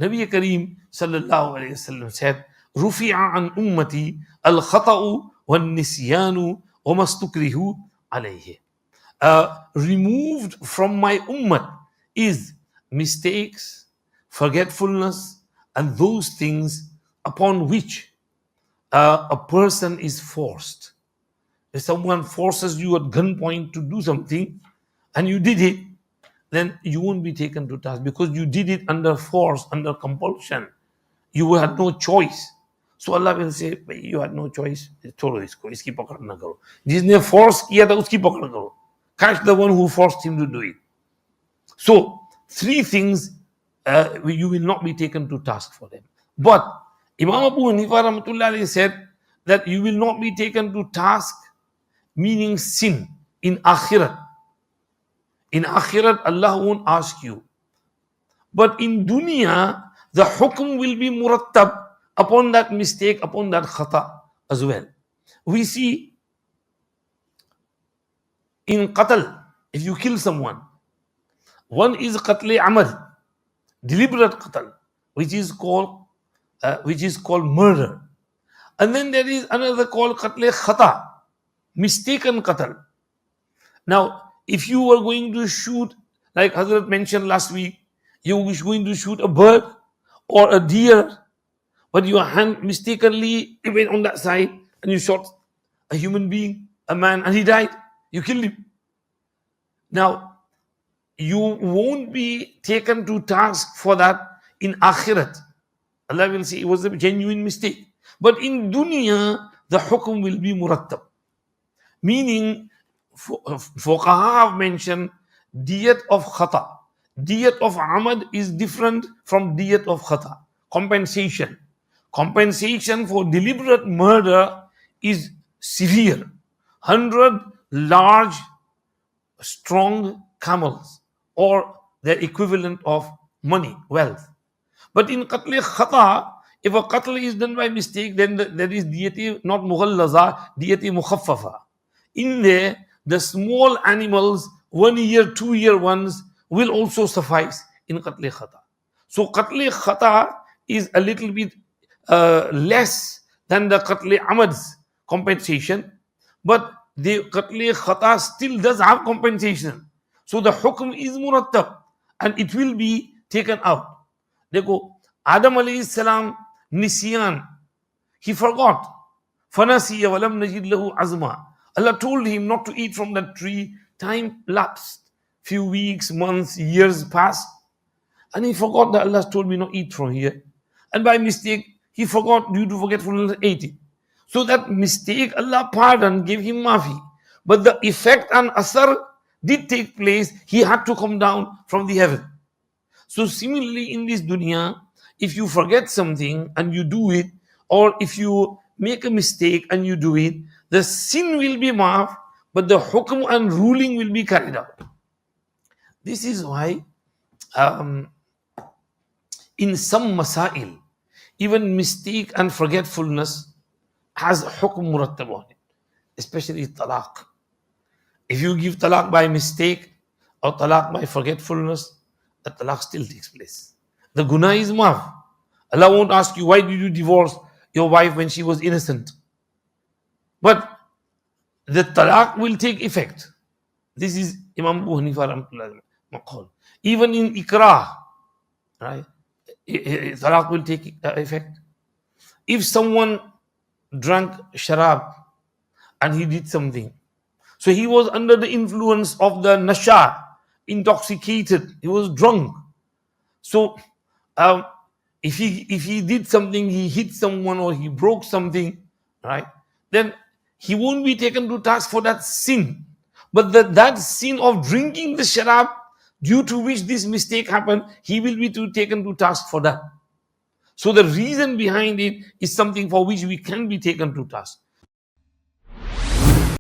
Nabi Kareem sallallahu alayhi wasallam said, "Rufi'a an ummati al-khata'u wal-nisyanu wa mastukrihu alayhi." Removed from my ummah is mistakes, forgetfulness, and those things upon which a person is forced. If someone forces you at gunpoint to do something and you did it, then you won't be taken to task because you did it under force, under compulsion. You had no choice. So Allah will say, you had no choice. छोड़ो इसको, इसकी पकड़ ना करो. जिसने force किया था उसकी पकड़ करो. Catch the one who forced him to do it. So, three things you will not be taken to task for them. But Imam Abu Hanifa rahmatullah alayhi said that you will not be taken to task, meaning sin, in akhirat. In akhirat, Allah won't ask you. But in dunya, the hukm will be murattab upon that mistake, upon that khata as well. We see in qatl, if you kill someone, one is qatl amad, deliberate qatl, which is called murder. And then there is another called qatl khata, mistaken qatl. Now, if you were going to shoot, like Hazrat mentioned last week, you were going to shoot a bird or a deer, but your hand mistakenly went on that side and you shot a human being, a man, and he died. You killed him. Now, you won't be taken to task for that in akhirat. Allah will say it was a genuine mistake. But in dunya, the hukum will be murattab. Meaning, Fuqaha have mentioned diyat of khata. Diyat of amad is different from diyat of khata. Compensation. Compensation for deliberate murder is severe. 100 large, strong camels, or their equivalent of money, wealth. But in qatl khata, if a qatl is done by mistake, then there is diyati not mughallaza, diyati mukhaffafa. In there, the small animals, 1 year, 2 year ones, will also suffice in qatl khata. So qatl khata is a little bit less than the qatl amad's compensation, but the qatl khata still does have compensation. So the hukm is murattab and it will be taken out. Dekho, Adam alayhi salam, nisyan, he forgot. Fanasiya walam najid lahu azma. Allah told him not to eat from that tree. Time lapsed. Few weeks, months, years passed. And he forgot that Allah told me not eat from here. And by mistake, he forgot, due to forgetfulness, ate it. So that mistake, Allah pardoned, gave him mafi. But the effect and asar did take place. He had to come down from the heaven. So similarly in this dunya, if you forget something and you do it, or if you make a mistake and you do it, the sin will be maaf, but the hukm and ruling will be carried out. This is why in some masail, even mistake and forgetfulness has hukm murattab on it, especially talaq. If you give talaq by mistake or talaq by forgetfulness, the talaq still takes place. The guna is maaf. Allah won't ask you, why did you divorce your wife when she was innocent? But the talaq will take effect. This is Imam Abu Hanifa maqal. Even in ikrah, right? Talaq will take effect. If someone drank sharab and he did something, so he was under the influence of the nasha, intoxicated, he was drunk. So if he did something, he hit someone or he broke something, right? Then he won't be taken to task for that sin. But that sin of drinking the sharab, due to which this mistake happened, he will be taken to task for that. So the reason behind it is something for which we can be taken to task.